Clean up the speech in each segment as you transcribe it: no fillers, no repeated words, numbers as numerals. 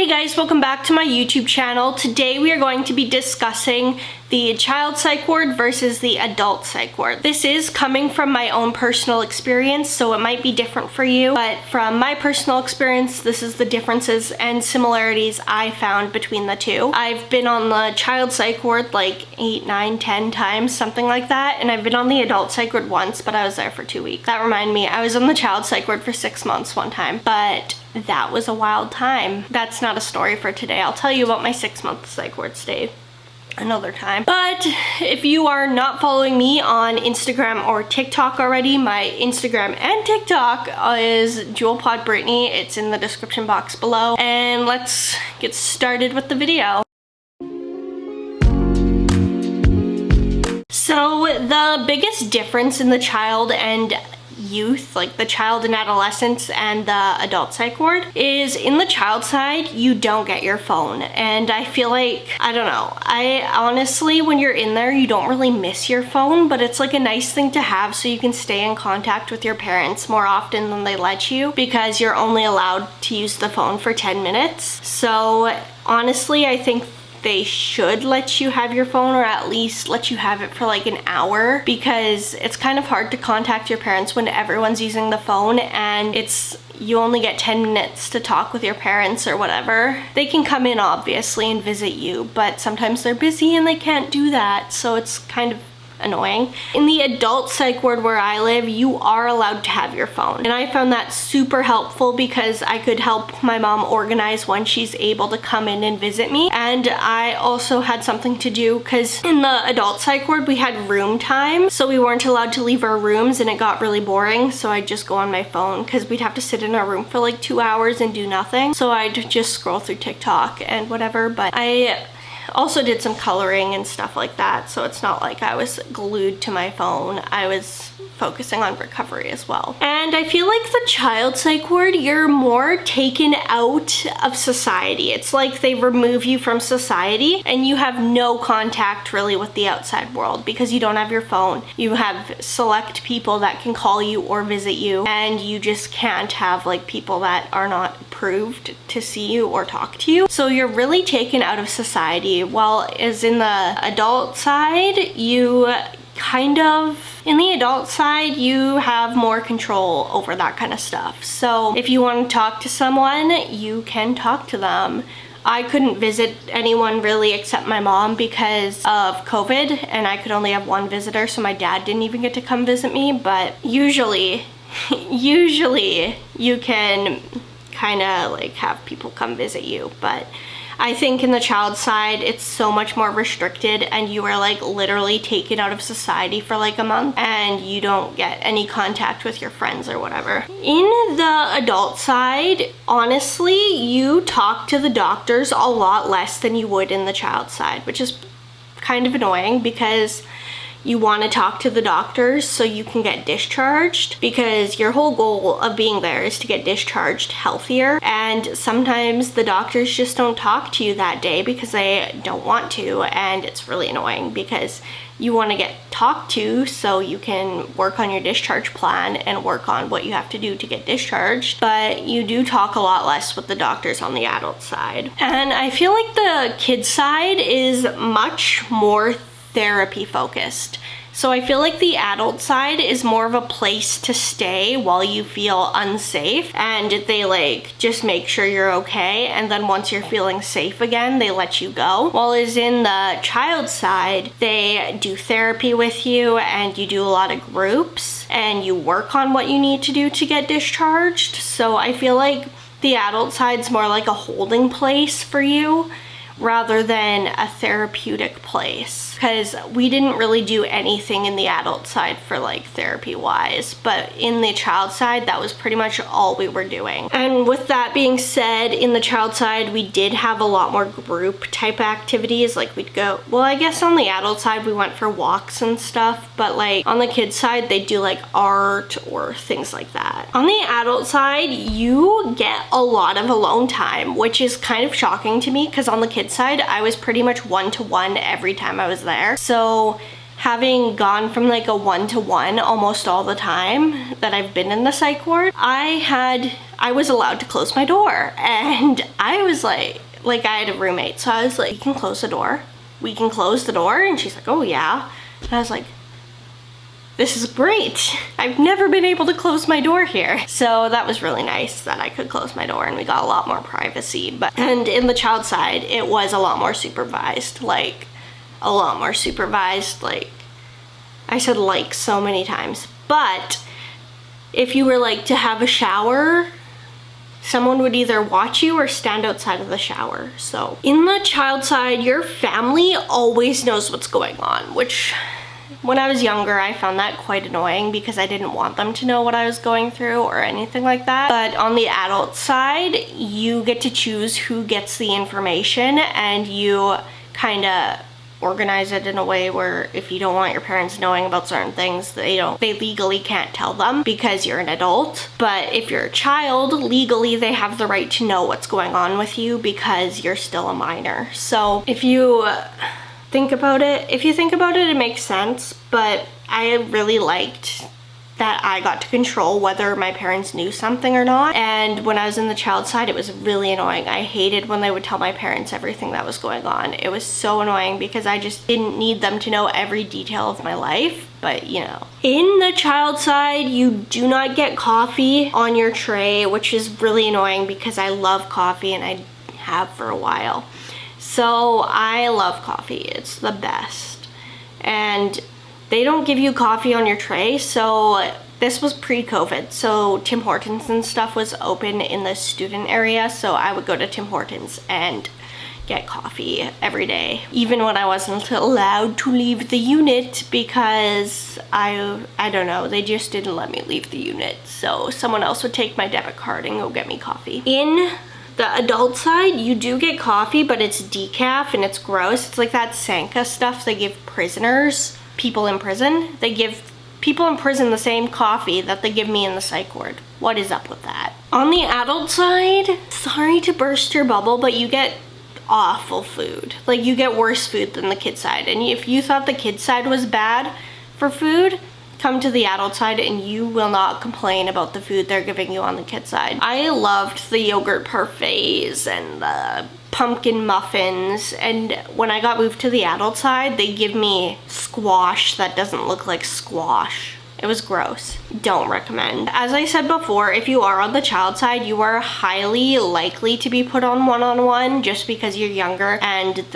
Hey guys, welcome back to my YouTube channel. Today we are going to be discussing the child psych ward versus the adult psych ward. This is coming from my own personal experience, so it might be different for you, but from my personal experience, this is the differences and similarities I found between the two. I've been on the child psych ward like 8, 9, 10 times, something like that, and I've been on the adult psych ward once, but I was there for 2 weeks. That reminded me, I was on the child psych ward for 6 months one time, but that was a wild time. That's not a story for today. I'll tell you about my 6-month psych ward stay another time. But if you are not following me on Instagram or TikTok already, my Instagram and TikTok is JewelPodBrittany. It's in the description box below. And let's get started with the video. So the biggest difference in the child and youth, like the child and adolescents and the adult psych ward, is in the child side you don't get your phone. And I feel like, I don't know, I honestly, when you're in there, you don't really miss your phone, but it's like a nice thing to have so you can stay in contact with your parents more often than they let you, because you're only allowed to use the phone for 10 minutes. So honestly, I think they should let you have your phone, or at least let you have it for like an hour, because it's kind of hard to contact your parents when everyone's using the phone, and you only get 10 minutes to talk with your parents or whatever. They can come in obviously and visit you, but sometimes they're busy and they can't do that, so it's kind of annoying. In the adult psych ward where I live, you are allowed to have your phone, and I found that super helpful because I could help my mom organize when she's able to come in and visit me. And I also had something to do because in the adult psych ward we had room time, so we weren't allowed to leave our rooms, and it got really boring, so I'd just go on my phone because we'd have to sit in our room for like 2 hours and do nothing. So I'd just scroll through TikTok and whatever, but I also did some coloring and stuff like that, so it's not like I was glued to my phone. I was focusing on recovery as well. And I feel like the child psych ward, you're more taken out of society. It's like they remove you from society and you have no contact really with the outside world because you don't have your phone. You have select people that can call you or visit you, and you just can't have like people that are not approved to see you or talk to you. So you're really taken out of society. While as in the adult side, in the adult side, you have more control over that kind of stuff. So if you want to talk to someone, you can talk to them. I couldn't visit anyone really except my mom because of COVID, and I could only have one visitor, so my dad didn't even get to come visit me. But usually you can kind of like have people come visit you. But I think in the child side, it's so much more restricted, and you are like literally taken out of society for like a month, and you don't get any contact with your friends or whatever. In the adult side, honestly, you talk to the doctors a lot less than you would in the child side, which is kind of annoying because you want to talk to the doctors so you can get discharged, because your whole goal of being there is to get discharged healthier. And sometimes the doctors just don't talk to you that day because they don't want to, and it's really annoying because you want to get talked to so you can work on your discharge plan and work on what you have to do to get discharged. But you do talk a lot less with the doctors on the adult side. And I feel like the kid side is much more therapy focused. So I feel like the adult side is more of a place to stay while you feel unsafe, and they like just make sure you're okay, and then once you're feeling safe again, they let you go. While as in the child side, they do therapy with you, and you do a lot of groups, and you work on what you need to do to get discharged. So I feel like the adult side's more like a holding place for you rather than a therapeutic place, because we didn't really do anything in the adult side for like therapy wise, but in the child side that was pretty much all we were doing. And with that being said, in the child side we did have a lot more group type activities. Like we'd go, well, I guess on the adult side we went for walks and stuff, but like on the kids side they do like art or things like that. On the adult side you get a lot of alone time, which is kind of shocking to me because on the kids side I was pretty much one-to-one every time I was there. So having gone from like a one-to-one almost all the time that I've been in the psych ward, I had I was allowed to close my door. And I was like I had a roommate, so I was like, we can close the door. We can close the door. And she's like, oh yeah. And I was like, this is great. I've never been able to close my door here. So that was really nice that I could close my door and we got a lot more privacy. And in the child side, it was a lot more supervised, like a lot more supervised. Like I said like so many times, but if you were like to have a shower, someone would either watch you or stand outside of the shower. So in the child side, your family always knows what's going on, which when I was younger, I found that quite annoying because I didn't want them to know what I was going through or anything like that. But on the adult side, you get to choose who gets the information, and you kind of organize it in a way where if you don't want your parents knowing about certain things, they legally can't tell them because you're an adult. But if you're a child, legally they have the right to know what's going on with you because you're still a minor. So if you think about it, it makes sense. But I really liked that I got to control whether my parents knew something or not. And when I was in the child side, it was really annoying. I hated when they would tell my parents everything that was going on. It was so annoying because I just didn't need them to know every detail of my life. But you know, in the child side, you do not get coffee on your tray, which is really annoying because I love coffee and I have for a while. So I love coffee, it's the best. And they don't give you coffee on your tray, so this was pre-COVID, so Tim Hortons and stuff was open in the student area, so I would go to Tim Hortons and get coffee every day, even when I wasn't allowed to leave the unit because I don't know, they just didn't let me leave the unit, so someone else would take my debit card and go get me coffee. In the adult side, you do get coffee, but it's decaf and it's gross. It's like that Sanka stuff they give prisoners, people in prison. They give people in prison the same coffee that they give me in the psych ward. What is up with that? On the adult side, sorry to burst your bubble, but you get awful food. Like you get worse food than the kid side. And if you thought the kid side was bad for food, come to the adult side and you will not complain about the food they're giving you on the kid side. I loved the yogurt parfaits and the pumpkin muffins, and when I got moved to the adult side, they give me squash that doesn't look like squash. It was gross. Don't recommend. As I said before, if you are on the child side, you are highly likely to be put on one-on-one just because you're younger and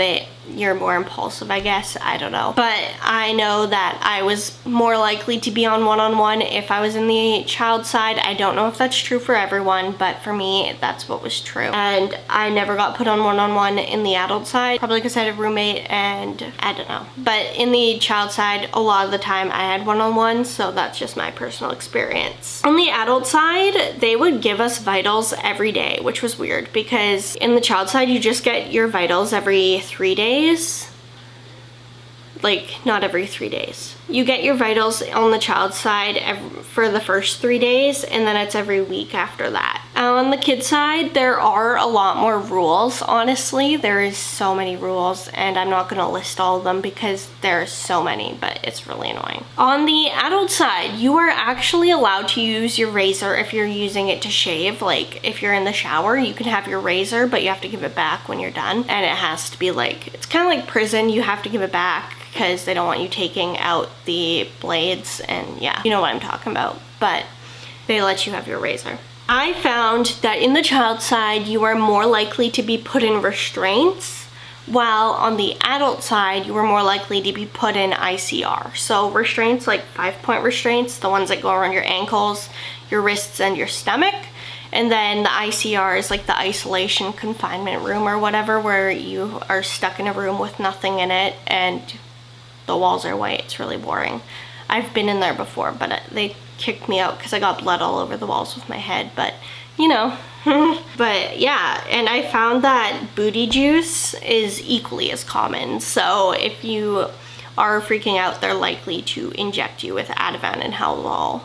you're more impulsive, I guess. I don't know. But I know that I was more likely to be on one-on-one if I was in the child side. I don't know if that's true for everyone, but for me, that's what was true. And I never got put on one-on-one in the adult side, probably because I had a roommate and I don't know. But in the child side, a lot of the time I had one-on-one, so that's just my personal experience. On the adult side, they would give us vitals every day, which was weird because in the child side, you just get your vitals every 3 days. Like, not every 3 days. You get your vitals on the child side for the first 3 days, and then it's every week after that. On the kid side, there are a lot more rules, honestly. There is so many rules, and I'm not gonna list all of them because there are so many, but it's really annoying. On the adult side, you are actually allowed to use your razor if you're using it to shave. Like, if you're in the shower, you can have your razor, but you have to give it back when you're done. And it has to be like, it's kind of like prison, you have to give it back because they don't want you taking out the blades, and yeah, you know what I'm talking about, but they let you have your razor. I found that in the child side, you are more likely to be put in restraints, while on the adult side, you are more likely to be put in ICR. So restraints, like 5-point restraints, the ones that go around your ankles, your wrists, and your stomach. And then the ICR is like the isolation confinement room or whatever, where you are stuck in a room with nothing in it and the walls are white. It's really boring. I've been in there before, but they kicked me out because I got blood all over the walls with my head, but you know. But yeah, and I found that booty juice is equally as common. So if you are freaking out, they're likely to inject you with Ativan and Haldol.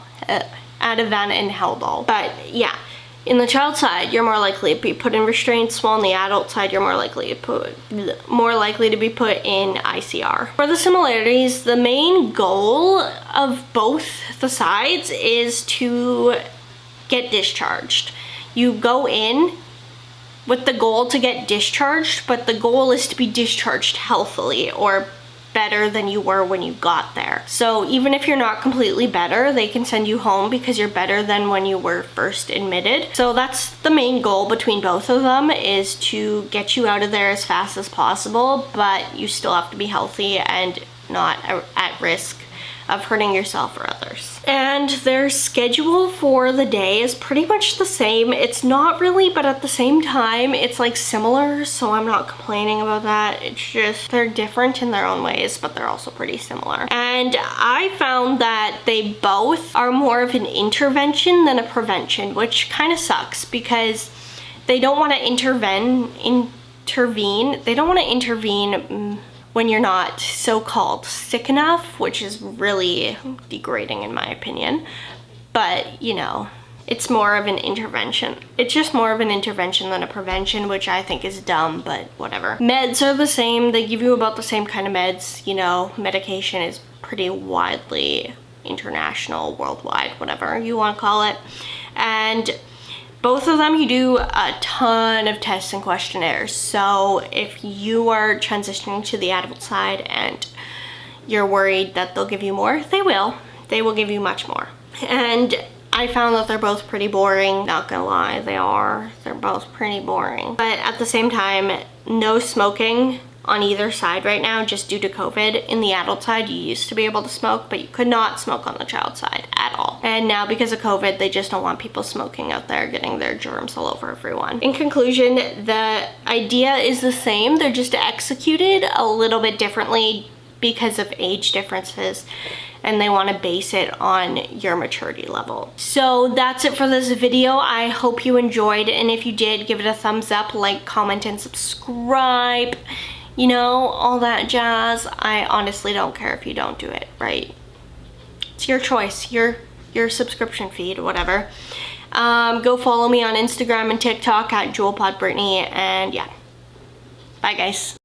But yeah, in the child side, you're more likely to be put in restraints, while on the adult side, you're more likely to be put in ICR. For the similarities, the main goal of both the sides is to get discharged. you go in with the goal to get discharged, but the goal is to be discharged healthily or better than you were when you got there. So even if you're not completely better, they can send you home because you're better than when you were first admitted. So that's the main goal between both of them, is to get you out of there as fast as possible, but you still have to be healthy and not at risk of hurting yourself or others. And their schedule for the day is pretty much the same. It's not really, but at the same time, it's like similar, so I'm not complaining about that. It's just they're different in their own ways, but they're also pretty similar. And I found that they both are more of an intervention than a prevention, which kind of sucks because they don't want to intervene. They don't want to intervene when you're not so-called sick enough, which is really degrading in my opinion. But, you know, it's more of an intervention. It's just more of an intervention than a prevention, which I think is dumb, but whatever. Meds are the same. They give you about the same kind of meds. You know, medication is pretty widely international, worldwide, whatever you want to call it. And both of them, you do a ton of tests and questionnaires. So if you are transitioning to the adult side and you're worried that they'll give you more, they will. They will give you much more. And I found that they're both pretty boring. Not gonna lie, they are. They're both pretty boring. But at the same time, no smoking on either side right now, just due to COVID. In the adult side, you used to be able to smoke, but you could not smoke on the child side at all. And now because of COVID, they just don't want people smoking out there, getting their germs all over everyone. In conclusion, the idea is the same. They're just executed a little bit differently because of age differences, and they want to base it on your maturity level. So that's it for this video. I hope you enjoyed, and if you did, give it a thumbs up, like, comment, and subscribe. You know, all that jazz. I honestly don't care if you don't do it, right? It's your choice, your subscription feed, whatever. Go follow me on Instagram and TikTok at JewelPodBrittany, and yeah. Bye, guys.